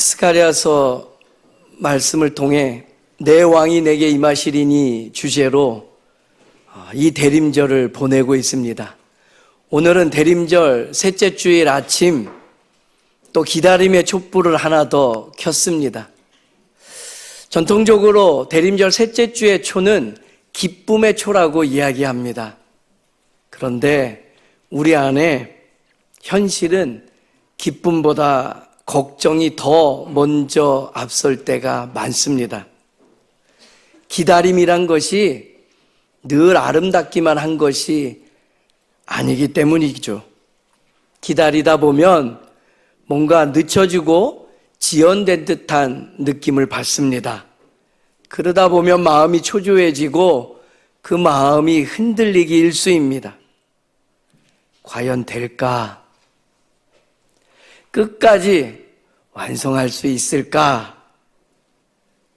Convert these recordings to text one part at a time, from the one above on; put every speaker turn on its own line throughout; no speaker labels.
스가랴서 말씀을 통해 내 왕이 내게 임하시리니 주제로 이 대림절을 보내고 있습니다. 오늘은 대림절 셋째 주일 아침, 또 기다림의 촛불을 하나 더 켰습니다. 전통적으로 대림절 셋째 주의 초는 기쁨의 초라고 이야기합니다. 그런데 우리 안에 현실은 기쁨보다 걱정이 더 먼저 앞설 때가 많습니다. 기다림이란 것이 늘 아름답기만 한 것이 아니기 때문이죠. 기다리다 보면 뭔가 늦춰지고 지연된 듯한 느낌을 받습니다. 그러다 보면 마음이 초조해지고 그 마음이 흔들리기 일쑤입니다. 과연 될까? 끝까지 완성할 수 있을까?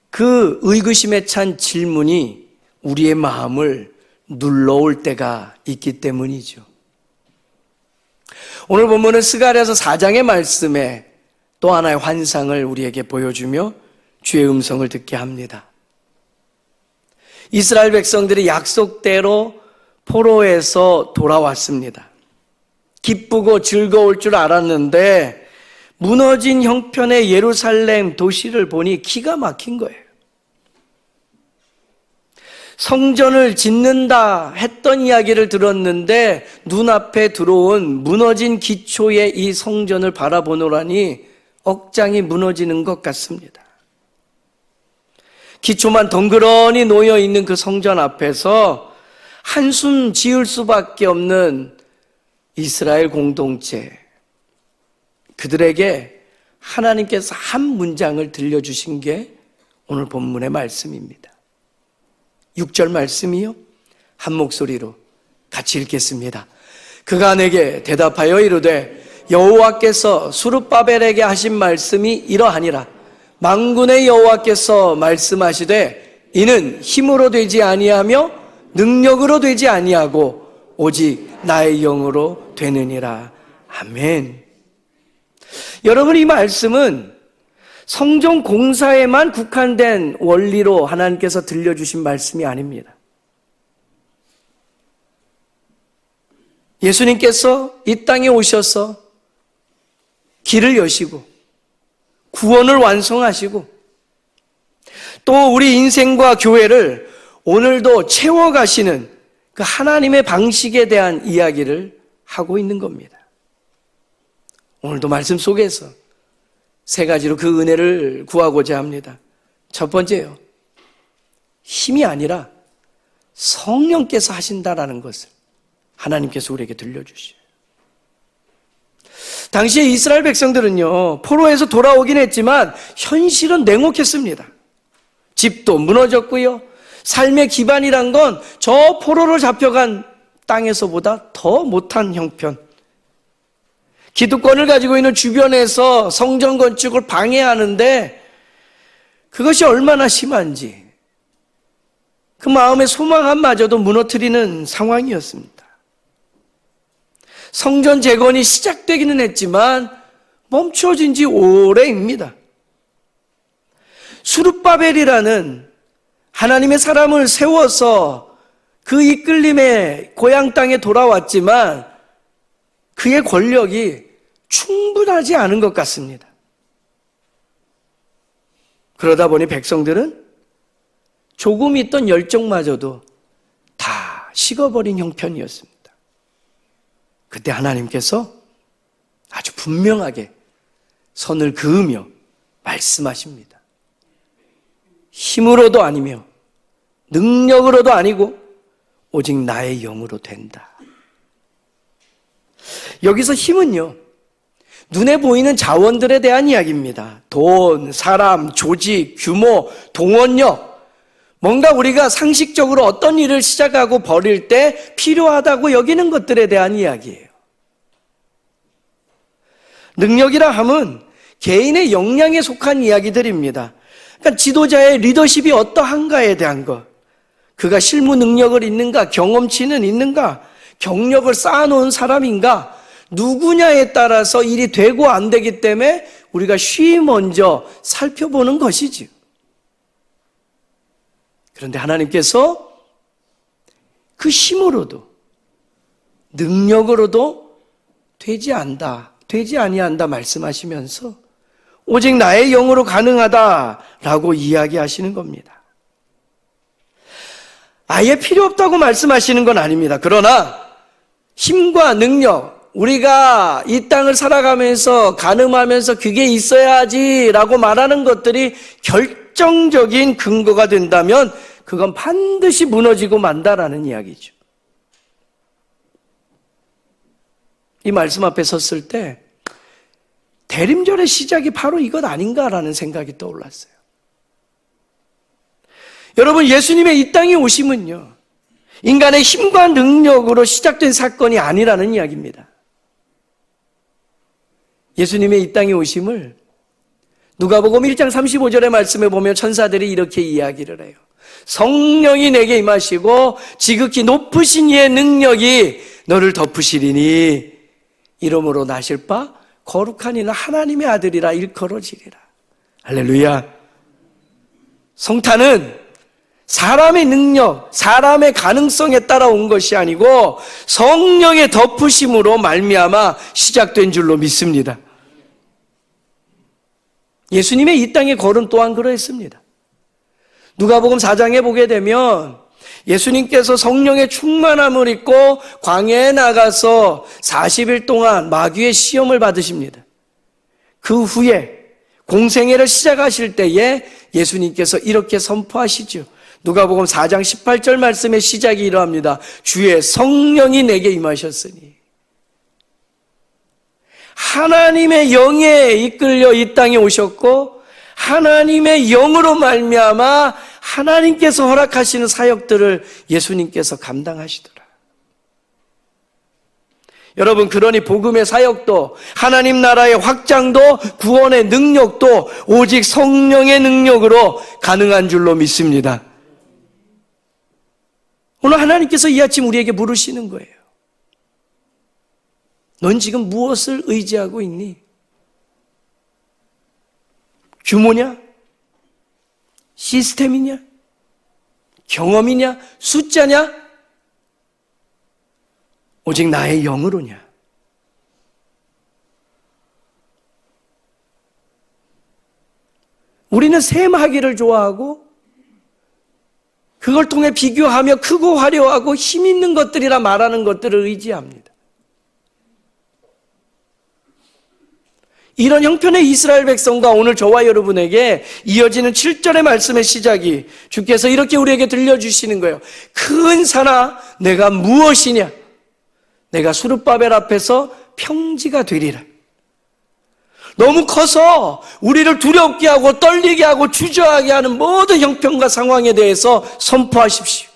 그 의구심에 찬 질문이 우리의 마음을 눌러올 때가 있기 때문이죠. 오늘 본문은 스가랴서 4장의 말씀에 또 하나의 환상을 우리에게 보여주며 주의 음성을 듣게 합니다. 이스라엘 백성들이 약속대로 포로에서 돌아왔습니다. 기쁘고 즐거울 줄 알았는데 무너진 형편의 예루살렘 도시를 보니 기가 막힌 거예요. 성전을 짓는다 했던 이야기를 들었는데 눈앞에 들어온 무너진 기초의 이 성전을 바라보노라니 억장이 무너지는 것 같습니다. 기초만 덩그러니 놓여있는 그 성전 앞에서 한숨 지을 수밖에 없는 이스라엘 공동체, 그들에게 하나님께서 한 문장을 들려주신 게 오늘 본문의 말씀입니다. 6절 말씀이요, 한 목소리로 같이 읽겠습니다. 그가 내게 대답하여 이르되 여호와께서 스룹바벨에게 하신 말씀이 이러하니라. 만군의 여호와께서 말씀하시되 이는 힘으로 되지 아니하며 능력으로 되지 아니하고 오직 나의 영으로 되느니라. 아멘. 여러분, 이 말씀은 성전 공사에만 국한된 원리로 하나님께서 들려주신 말씀이 아닙니다. 예수님께서 이 땅에 오셔서 길을 여시고 구원을 완성하시고 또 우리 인생과 교회를 오늘도 채워가시는 그 하나님의 방식에 대한 이야기를 하고 있는 겁니다. 오늘도 말씀 속에서 세 가지로 그 은혜를 구하고자 합니다. 첫 번째요, 힘이 아니라 성령께서 하신다라는 것을 하나님께서 우리에게 들려주시죠. 당시에 이스라엘 백성들은요, 포로에서 돌아오긴 했지만 현실은 냉혹했습니다. 집도 무너졌고요, 삶의 기반이란 건 저 포로로 잡혀간 땅에서보다 더 못한 형편, 기득권을 가지고 있는 주변에서 성전 건축을 방해하는데 그것이 얼마나 심한지 그 마음의 소망함마저도 무너뜨리는 상황이었습니다. 성전 재건이 시작되기는 했지만 멈춰진 지 오래입니다. 스룹바벨이라는 하나님의 사람을 세워서 그 이끌림의 고향 땅에 돌아왔지만 그의 권력이 충분하지 않은 것 같습니다. 그러다 보니 백성들은 조금 있던 열정마저도 다 식어버린 형편이었습니다. 그때 하나님께서 아주 분명하게 선을 그으며 말씀하십니다. 힘으로도 아니며 능력으로도 아니고 오직 나의 영으로 된다. 여기서 힘은요, 눈에 보이는 자원들에 대한 이야기입니다. 돈, 사람, 조직, 규모, 동원력, 뭔가 우리가 상식적으로 어떤 일을 시작하고 벌일 때 필요하다고 여기는 것들에 대한 이야기예요. 능력이라 함은 개인의 역량에 속한 이야기들입니다. 그러니까 지도자의 리더십이 어떠한가에 대한 것, 그가 실무 능력을 있는가, 경험치는 있는가, 경력을 쌓아놓은 사람인가, 누구냐에 따라서 일이 되고 안 되기 때문에 우리가 쉬 먼저 살펴보는 것이지요. 그런데 하나님께서 그 힘으로도 능력으로도 되지 아니한다 말씀하시면서 오직 나의 영으로 가능하다라고 이야기하시는 겁니다. 아예 필요 없다고 말씀하시는 건 아닙니다. 그러나 힘과 능력, 우리가 이 땅을 살아가면서 가늠하면서 그게 있어야지라고 말하는 것들이 결정적인 근거가 된다면 그건 반드시 무너지고 만다라는 이야기죠. 이 말씀 앞에 섰을 때 대림절의 시작이 바로 이것 아닌가라는 생각이 떠올랐어요. 여러분, 예수님의 이 땅에 오심은요, 인간의 힘과 능력으로 시작된 사건이 아니라는 이야기입니다. 예수님의 이 땅에 오심을 누가복음 1장 35절의 말씀에 보면 천사들이 이렇게 이야기를 해요. 성령이 내게 임하시고 지극히 높으신 이의 능력이 너를 덮으시리니 이름으로 나실 바 거룩한 이는 하나님의 아들이라 일컬어지리라. 할렐루야. 성탄은 사람의 능력, 사람의 가능성에 따라 온 것이 아니고 성령의 덮으심으로 말미암아 시작된 줄로 믿습니다. 예수님의 이 땅의 걸음 또한 그러했습니다. 누가복음 4장에 보게 되면 예수님께서 성령의 충만함을 입고 광야에 나가서 40일 동안 마귀의 시험을 받으십니다. 그 후에 공생애를 시작하실 때에 예수님께서 이렇게 선포하시죠. 누가복음 4장 18절 말씀의 시작이 이러합니다. 주의 성령이 내게 임하셨으니. 하나님의 영에 이끌려 이 땅에 오셨고 하나님의 영으로 말미암아 하나님께서 허락하시는 사역들을 예수님께서 감당하시더라. 여러분, 그러니 복음의 사역도 하나님 나라의 확장도 구원의 능력도 오직 성령의 능력으로 가능한 줄로 믿습니다. 오늘 하나님께서 이 아침 우리에게 물으시는 거예요. 넌 지금 무엇을 의지하고 있니? 규모냐? 시스템이냐? 경험이냐? 숫자냐? 오직 나의 영으로냐? 우리는 셈하기를 좋아하고 그걸 통해 비교하며 크고 화려하고 힘 있는 것들이라 말하는 것들을 의지합니다. 이런 형편의 이스라엘 백성과 오늘 저와 여러분에게 이어지는 7절의 말씀의 시작이 주께서 이렇게 우리에게 들려주시는 거예요. 큰 산아, 내가 무엇이냐? 내가 수르바벨 앞에서 평지가 되리라. 너무 커서 우리를 두렵게 하고 떨리게 하고 주저하게 하는 모든 형편과 상황에 대해서 선포하십시오.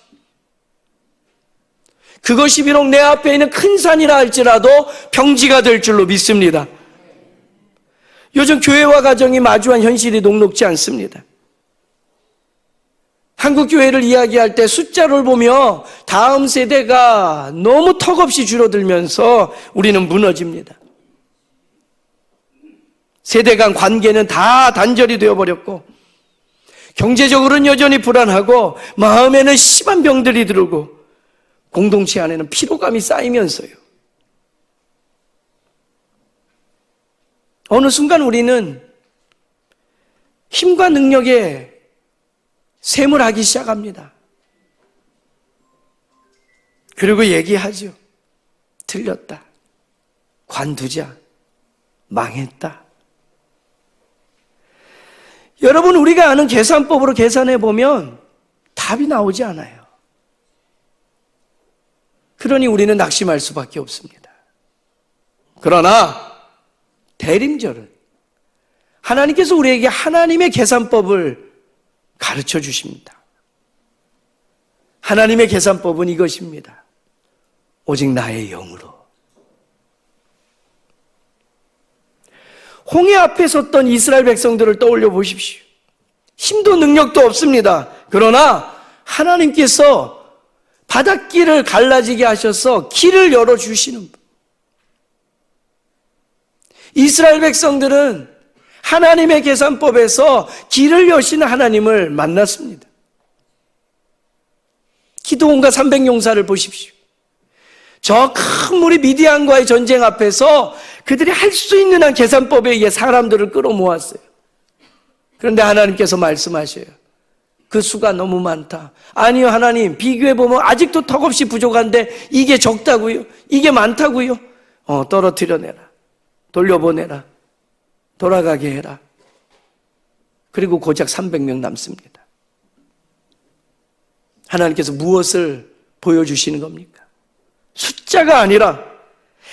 그것이 비록 내 앞에 있는 큰 산이라 할지라도 평지가 될 줄로 믿습니다. 요즘 교회와 가정이 마주한 현실이 녹록지 않습니다. 한국 교회를 이야기할 때 숫자를 보며 다음 세대가 너무 턱없이 줄어들면서 우리는 무너집니다. 세대 간 관계는 다 단절이 되어버렸고 경제적으로는 여전히 불안하고 마음에는 심한 병들이 들고 공동체 안에는 피로감이 쌓이면서요. 어느 순간 우리는 힘과 능력에 셈을 하기 시작합니다. 그리고 얘기하죠. 틀렸다. 관두자. 망했다. 여러분, 우리가 아는 계산법으로 계산해 보면 답이 나오지 않아요. 그러니 우리는 낙심할 수밖에 없습니다. 그러나 대림절은 하나님께서 우리에게 하나님의 계산법을 가르쳐 주십니다. 하나님의 계산법은 이것입니다. 오직 나의 영으로. 홍해 앞에 섰던 이스라엘 백성들을 떠올려 보십시오. 힘도 능력도 없습니다. 그러나 하나님께서 바닷길을 갈라지게 하셔서 길을 열어주시는 분. 이스라엘 백성들은 하나님의 계산법에서 길을 여시는 하나님을 만났습니다. 기드온과 300용사를 보십시오. 저 큰 무리 미디안과의 전쟁 앞에서 그들이 할 수 있는 한 계산법에 의해 사람들을 끌어모았어요. 그런데 하나님께서 말씀하셔요. 그 수가 너무 많다. 아니요, 하나님, 비교해보면 아직도 턱없이 부족한데 이게 적다고요? 이게 많다고요? 떨어뜨려내라. 돌려보내라. 돌아가게 해라. 그리고 고작 300명 남습니다. 하나님께서 무엇을 보여주시는 겁니까? 숫자가 아니라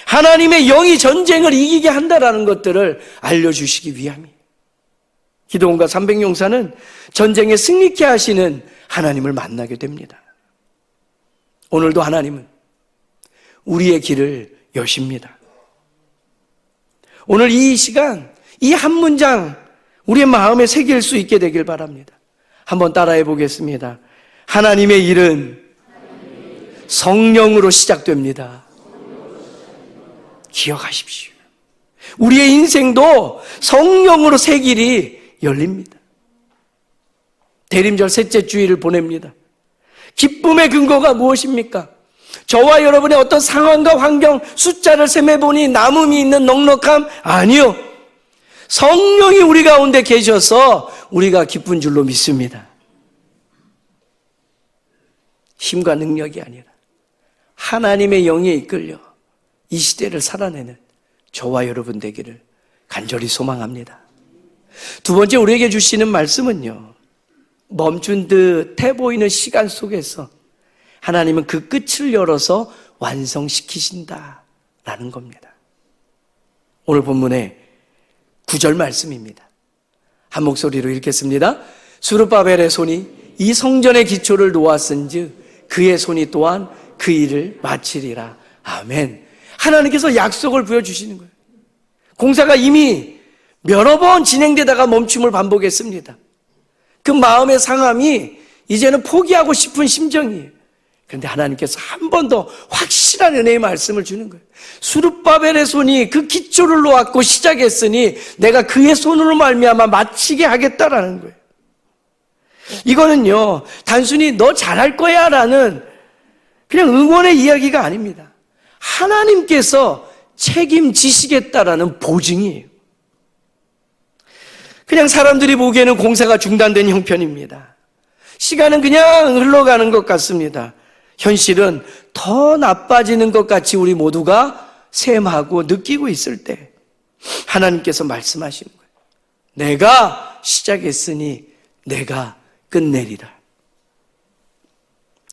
하나님의 영이 전쟁을 이기게 한다라는 것들을 알려주시기 위함이에요. 기드온과 300용사는 전쟁에 승리케 하시는 하나님을 만나게 됩니다. 오늘도 하나님은 우리의 길을 여십니다. 오늘 이 시간, 이 한 문장 우리의 마음에 새길 수 있게 되길 바랍니다. 한번 따라해 보겠습니다. 하나님의 일은 성령으로 시작됩니다. 기억하십시오. 우리의 인생도 성령으로 새 길이 열립니다. 대림절 셋째 주일을 보냅니다. 기쁨의 근거가 무엇입니까? 저와 여러분의 어떤 상황과 환경, 숫자를 셈해보니 남음이 있는 넉넉함? 아니요. 성령이 우리 가운데 계셔서 우리가 기쁜 줄로 믿습니다. 힘과 능력이 아니라 하나님의 영에 이끌려 이 시대를 살아내는 저와 여러분 되기를 간절히 소망합니다. 두 번째 우리에게 주시는 말씀은요, 멈춘 듯해 보이는 시간 속에서 하나님은 그 끝을 열어서 완성시키신다라는 겁니다. 오늘 본문의 9절 말씀입니다. 한 목소리로 읽겠습니다. 수르바벨의 손이 이 성전의 기초를 놓았은즉 그의 손이 또한 그 일을 마치리라. 아멘. 하나님께서 약속을 보여주시는 거예요. 공사가 이미 여러 번 진행되다가 멈춤을 반복했습니다. 그 마음의 상함이 이제는 포기하고 싶은 심정이에요. 그런데 하나님께서 한 번 더 확실한 은혜의 말씀을 주는 거예요. 수르바벨의 손이 그 기초를 놓았고 시작했으니 내가 그의 손으로 말미암아 마치게 하겠다라는 거예요. 이거는요, 단순히 너 잘할 거야 라는 그냥 응원의 이야기가 아닙니다. 하나님께서 책임지시겠다라는 보증이에요. 그냥 사람들이 보기에는 공사가 중단된 형편입니다. 시간은 그냥 흘러가는 것 같습니다. 현실은 더 나빠지는 것 같이 우리 모두가 셈하고 느끼고 있을 때 하나님께서 말씀하시는 거예요. 내가 시작했으니 내가 끝내리라.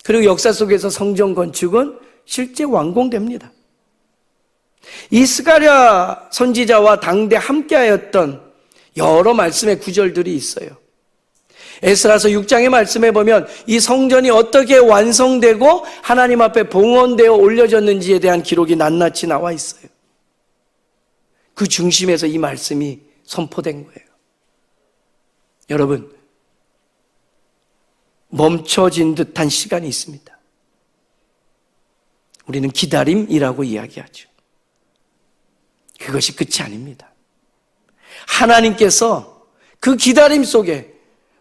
그리고 역사 속에서 성전 건축은 실제 완공됩니다. 이 스가랴 선지자와 당대 함께하였던 여러 말씀의 구절들이 있어요. 에스라서 6장의 말씀에 보면 이 성전이 어떻게 완성되고 하나님 앞에 봉헌되어 올려졌는지에 대한 기록이 낱낱이 나와 있어요. 그 중심에서 이 말씀이 선포된 거예요. 여러분, 멈춰진 듯한 시간이 있습니다. 우리는 기다림이라고 이야기하죠. 그것이 끝이 아닙니다. 하나님께서 그 기다림 속에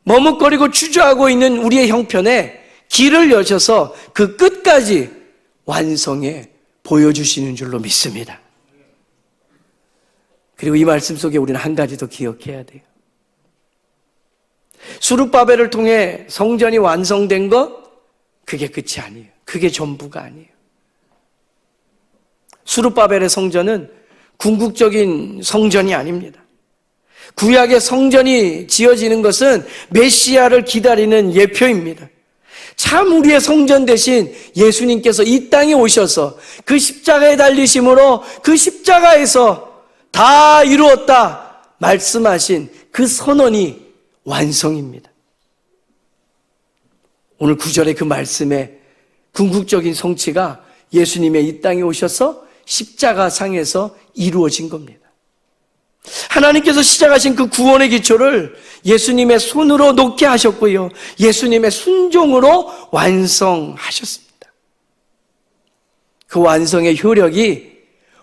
머뭇거리고 주저하고 있는 우리의 형편에 길을 여셔서 그 끝까지 완성해 보여주시는 줄로 믿습니다. 그리고 이 말씀 속에 우리는 한 가지 더 기억해야 돼요. 수르바벨을 통해 성전이 완성된 것, 그게 끝이 아니에요. 그게 전부가 아니에요. 수르바벨의 성전은 궁극적인 성전이 아닙니다. 구약의 성전이 지어지는 것은 메시아를 기다리는 예표입니다. 참 우리의 성전 대신 예수님께서 이 땅에 오셔서 그 십자가에 달리심으로 그 십자가에서 다 이루었다 말씀하신 그 선언이 완성입니다. 오늘 9절의 그 말씀의 궁극적인 성취가 예수님의 이 땅에 오셔서 십자가상에서 이루어진 겁니다. 하나님께서 시작하신 그 구원의 기초를 예수님의 손으로 놓게 하셨고요, 예수님의 순종으로 완성하셨습니다. 그 완성의 효력이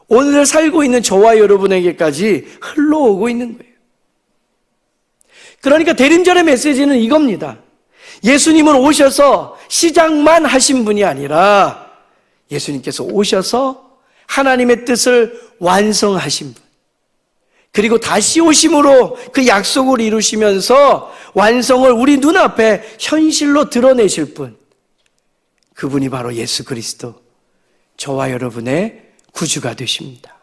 오늘 살고 있는 저와 여러분에게까지 흘러오고 있는 거예요. 그러니까 대림절의 메시지는 이겁니다. 예수님은 오셔서 시작만 하신 분이 아니라 예수님께서 오셔서 하나님의 뜻을 완성하신 분, 그리고 다시 오심으로 그 약속을 이루시면서 완성을 우리 눈앞에 현실로 드러내실 분, 그분이 바로 예수 그리스도, 저와 여러분의 구주가 되십니다.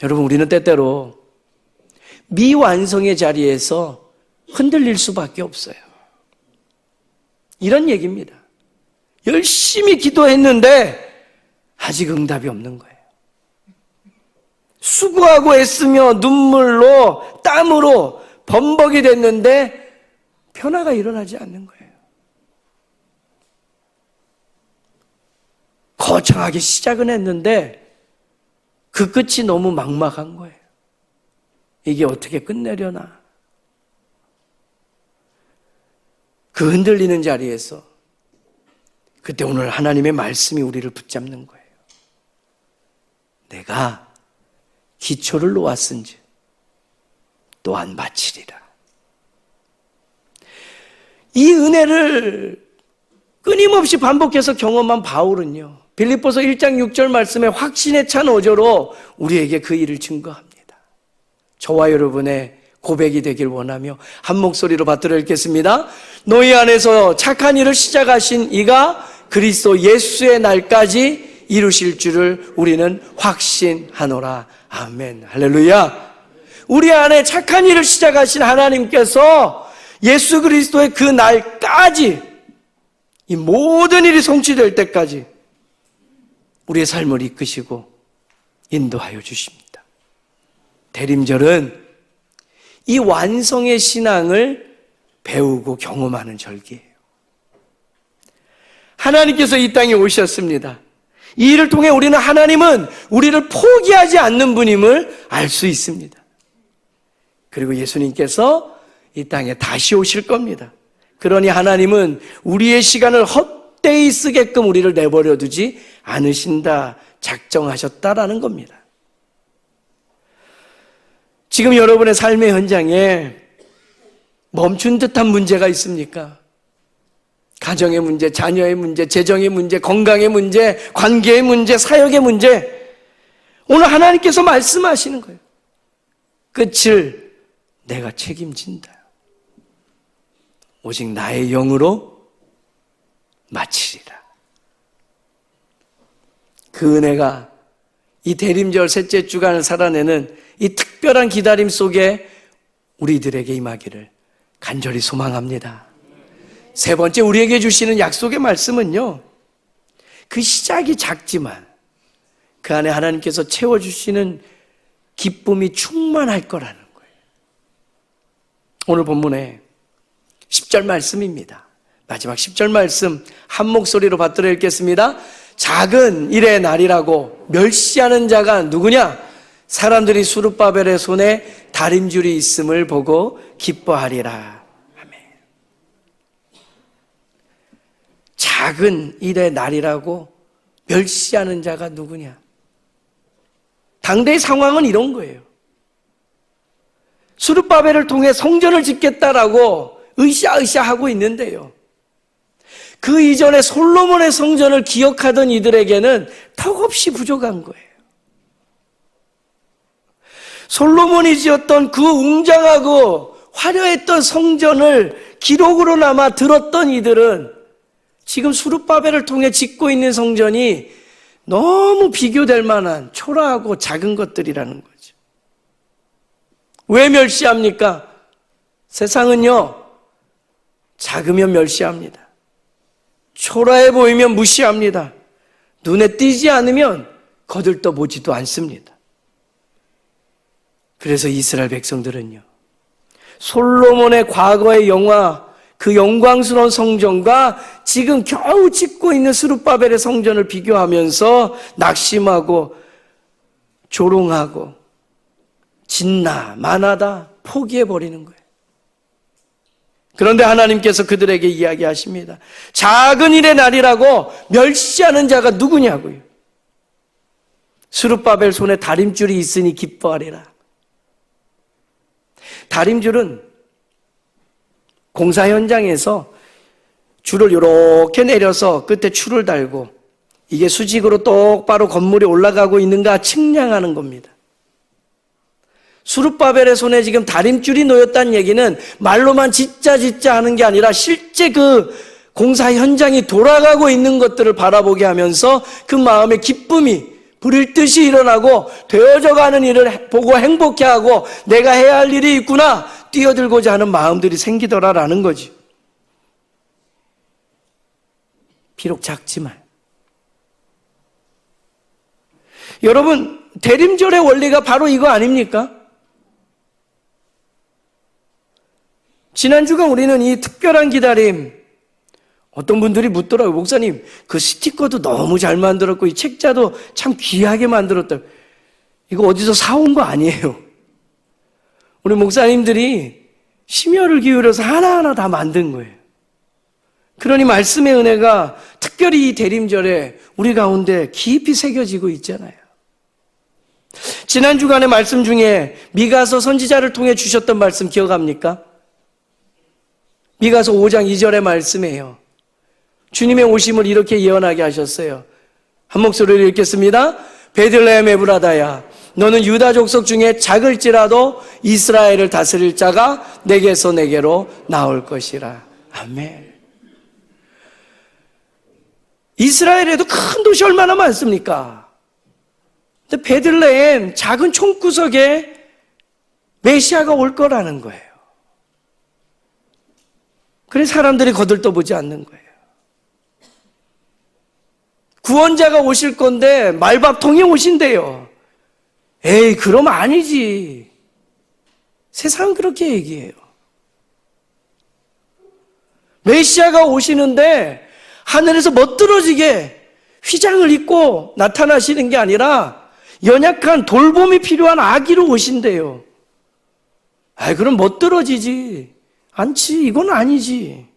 여러분, 우리는 때때로 미완성의 자리에서 흔들릴 수밖에 없어요. 이런 얘기입니다. 열심히 기도했는데 아직 응답이 없는 거예요. 수고하고 애쓰며 눈물로 땀으로 범벅이 됐는데 변화가 일어나지 않는 거예요. 거창하게 시작은 했는데 그 끝이 너무 막막한 거예요. 이게 어떻게 끝내려나? 그 흔들리는 자리에서 그때 오늘 하나님의 말씀이 우리를 붙잡는 거예요. 내가 기초를 놓았은지 또한 마치리라. 이 은혜를 끊임없이 반복해서 경험한 바울은요, 빌립보서 1장 6절 말씀에 확신에 찬 어조로 우리에게 그 일을 증거합니다. 저와 여러분의 고백이 되길 원하며 한 목소리로 받들어 읽겠습니다. 너희 안에서 착한 일을 시작하신 이가 그리스도 예수의 날까지 이루실 줄을 우리는 확신하노라. 아멘. 할렐루야. 우리 안에 착한 일을 시작하신 하나님께서 예수 그리스도의 그 날까지, 이 모든 일이 성취될 때까지 우리의 삶을 이끄시고 인도하여 주십니다. 대림절은 이 완성의 신앙을 배우고 경험하는 절기예요. 하나님께서 이 땅에 오셨습니다. 이 일을 통해 우리는 하나님은 우리를 포기하지 않는 분임을 알 수 있습니다. 그리고 예수님께서 이 땅에 다시 오실 겁니다. 그러니 하나님은 우리의 시간을 헛되이 쓰게끔 우리를 내버려 두지 않으신다, 작정하셨다라는 겁니다. 지금 여러분의 삶의 현장에 멈춘 듯한 문제가 있습니까? 가정의 문제, 자녀의 문제, 재정의 문제, 건강의 문제, 관계의 문제, 사역의 문제. 오늘 하나님께서 말씀하시는 거예요. 끝을 내가 책임진다. 오직 나의 영으로 마치리라. 그 은혜가 이 대림절 셋째 주간을 살아내는 이 특별한 기다림 속에 우리들에게 임하기를 간절히 소망합니다. 세 번째, 우리에게 주시는 약속의 말씀은요, 그 시작이 작지만 그 안에 하나님께서 채워주시는 기쁨이 충만할 거라는 거예요. 오늘 본문에 10절 말씀입니다. 마지막 10절 말씀 한 목소리로 받들어 읽겠습니다. 작은 일의 날이라고 멸시하는 자가 누구냐? 사람들이 수룹바벨의 손에 다림줄이 있음을 보고 기뻐하리라. 아멘. 작은 일의 날이라고 멸시하는 자가 누구냐? 당대의 상황은 이런 거예요. 수룹바벨을 통해 성전을 짓겠다라고 으쌰으쌰 하고 있는데요, 그 이전에 솔로몬의 성전을 기억하던 이들에게는 턱없이 부족한 거예요. 솔로몬이 지었던 그 웅장하고 화려했던 성전을 기록으로나마 들었던 이들은 지금 수룹바벨을 통해 짓고 있는 성전이 너무 비교될 만한 초라하고 작은 것들이라는 거죠. 왜 멸시합니까? 세상은요, 작으면 멸시합니다. 초라해 보이면 무시합니다. 눈에 띄지 않으면 거들떠 보지도 않습니다. 그래서 이스라엘 백성들은요, 솔로몬의 과거의 영화, 그 영광스러운 성전과 지금 겨우 짓고 있는 스룹바벨의 성전을 비교하면서 낙심하고 조롱하고 진나 만하다 포기해버리는 거예요. 그런데 하나님께서 그들에게 이야기하십니다. 작은 일의 날이라고 멸시하는 자가 누구냐고요. 스룹바벨 손에 다림줄이 있으니 기뻐하리라. 다림줄은 공사 현장에서 줄을 이렇게 내려서 끝에 줄을 달고 이게 수직으로 똑바로 건물이 올라가고 있는가 측량하는 겁니다. 수룹바벨의 손에 지금 다림줄이 놓였다는 얘기는 말로만 짓자 하는 게 아니라 실제 그 공사 현장이 돌아가고 있는 것들을 바라보게 하면서 그 마음에 기쁨이 불일 듯이 일어나고 되어져 가는 일을 보고 행복해하고 내가 해야 할 일이 있구나 뛰어들고자 하는 마음들이 생기더라라는 거지. 비록 작지만. 여러분, 대림절의 원리가 바로 이거 아닙니까? 지난주가 우리는 이 특별한 기다림, 어떤 분들이 묻더라고요. 목사님, 그 스티커도 너무 잘 만들었고 이 책자도 참 귀하게 만들었다. 이거 어디서 사온 거 아니에요. 우리 목사님들이 심혈을 기울여서 하나하나 다 만든 거예요. 그러니 말씀의 은혜가 특별히 이 대림절에 우리 가운데 깊이 새겨지고 있잖아요. 지난 주간의 말씀 중에 미가서 선지자를 통해 주셨던 말씀 기억합니까? 미가서 5장 2절의 말씀이에요. 주님의 오심을 이렇게 예언하게 하셨어요. 한 목소리로 읽겠습니다. 베들레헴 에브라다야, 너는 유다 족속 중에 작을지라도 이스라엘을 다스릴 자가 내게서 내게로 나올 것이라. 아멘. 이스라엘에도 큰 도시 얼마나 많습니까? 근데 베들레헴 작은 총구석에 메시아가 올 거라는 거예요. 그래서 사람들이 거들떠보지 않는 거예요. 구원자가 오실 건데 말밥통이 오신대요. 에이, 그럼 아니지. 세상은 그렇게 얘기해요. 메시아가 오시는데 하늘에서 멋들어지게 휘장을 입고 나타나시는 게 아니라 연약한 돌봄이 필요한 아기로 오신대요. 아이, 그럼 멋들어지지 않지. 이건 아니지.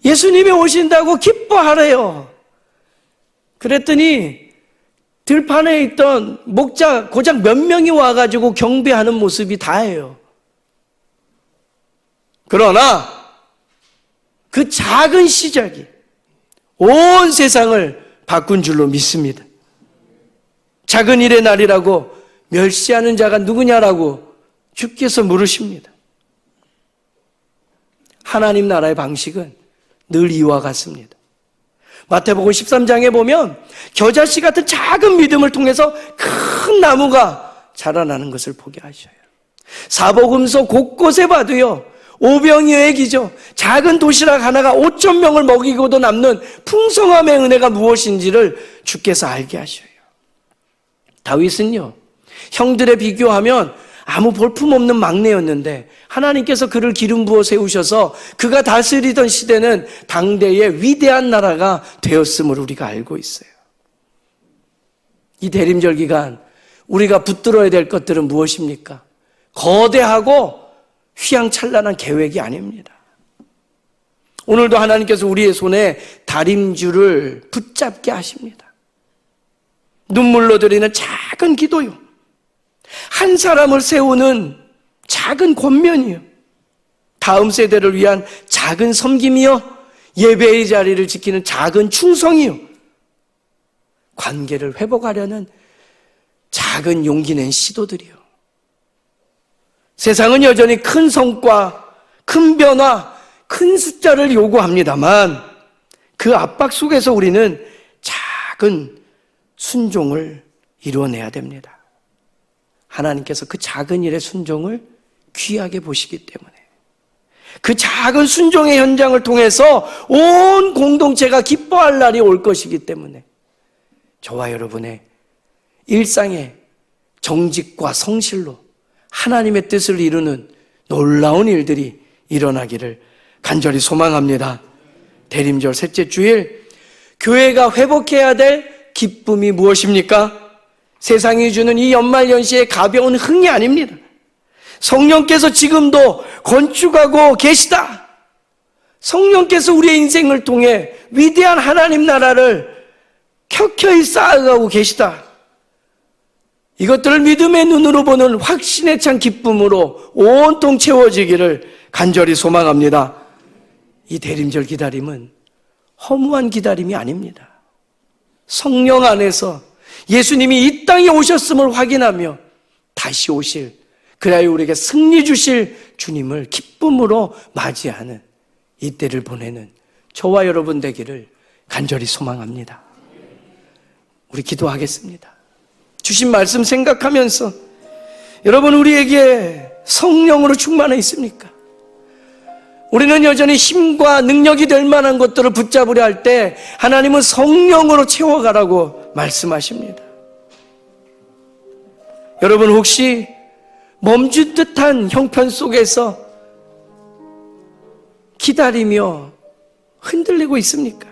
예수님이 오신다고 기뻐하래요. 그랬더니 들판에 있던 목자 고작 몇 명이 와가지고 경배하는 모습이 다예요. 그러나 그 작은 시작이 온 세상을 바꾼 줄로 믿습니다. 작은 일의 날이라고 멸시하는 자가 누구냐라고 주께서 물으십니다. 하나님 나라의 방식은 늘 이와 같습니다. 마태복음 13장에 보면 겨자씨 같은 작은 믿음을 통해서 큰 나무가 자라나는 것을 보게 하셔요. 사복음서 곳곳에 봐도요, 오병이어액이죠. 작은 도시락 하나가 5,000명을 먹이고도 남는 풍성함의 은혜가 무엇인지를 주께서 알게 하셔요. 다윗은요, 형들에 비교하면 아무 볼품없는 막내였는데 하나님께서 그를 기름 부어 세우셔서 그가 다스리던 시대는 당대의 위대한 나라가 되었음을 우리가 알고 있어요. 이 대림절 기간 우리가 붙들어야 될 것들은 무엇입니까? 거대하고 휘황찬란한 계획이 아닙니다. 오늘도 하나님께서 우리의 손에 다림줄을 붙잡게 하십니다. 눈물로 드리는 작은 기도요, 한 사람을 세우는 작은 권면이요, 다음 세대를 위한 작은 섬김이요, 예배의 자리를 지키는 작은 충성이요, 관계를 회복하려는 작은 용기 낸 시도들이요. 세상은 여전히 큰 성과, 큰 변화, 큰 숫자를 요구합니다만 그 압박 속에서 우리는 작은 순종을 이루어내야 됩니다. 하나님께서 그 작은 일의 순종을 귀하게 보시기 때문에, 그 작은 순종의 현장을 통해서 온 공동체가 기뻐할 날이 올 것이기 때문에 저와 여러분의 일상의 정직과 성실로 하나님의 뜻을 이루는 놀라운 일들이 일어나기를 간절히 소망합니다. 대림절 셋째 주일, 교회가 회복해야 될 기쁨이 무엇입니까? 세상이 주는 이 연말연시의 가벼운 흥이 아닙니다. 성령께서 지금도 건축하고 계시다. 성령께서 우리의 인생을 통해 위대한 하나님 나라를 켜켜이 쌓아가고 계시다. 이것들을 믿음의 눈으로 보는 확신에 찬 기쁨으로 온통 채워지기를 간절히 소망합니다. 이 대림절 기다림은 허무한 기다림이 아닙니다. 성령 안에서 예수님이 이 땅에 오셨음을 확인하며 다시 오실, 그래야 우리에게 승리 주실 주님을 기쁨으로 맞이하는 이때를 보내는 저와 여러분 되기를 간절히 소망합니다. 우리 기도하겠습니다. 주신 말씀 생각하면서 여러분, 우리에게 성령으로 충만해 있습니까? 우리는 여전히 힘과 능력이 될 만한 것들을 붙잡으려 할 때 하나님은 성령으로 채워가라고 말씀하십니다. 여러분, 혹시 멈춘 듯한 형편 속에서 기다리며 흔들리고 있습니까?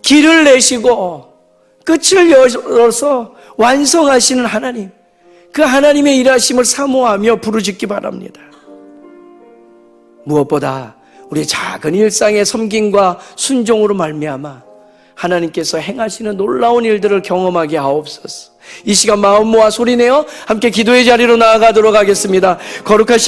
길을 내시고 끝을 열어서 완성하시는 하나님, 그 하나님의 일하심을 사모하며 부르짖기 바랍니다. 무엇보다 우리 작은 일상의 섬김과 순종으로 말미암아 하나님께서 행하시는 놀라운 일들을 경험하게 하옵소서. 이 시간 마음 모아 소리내어 함께 기도의 자리로 나아가도록 하겠습니다. 거룩하신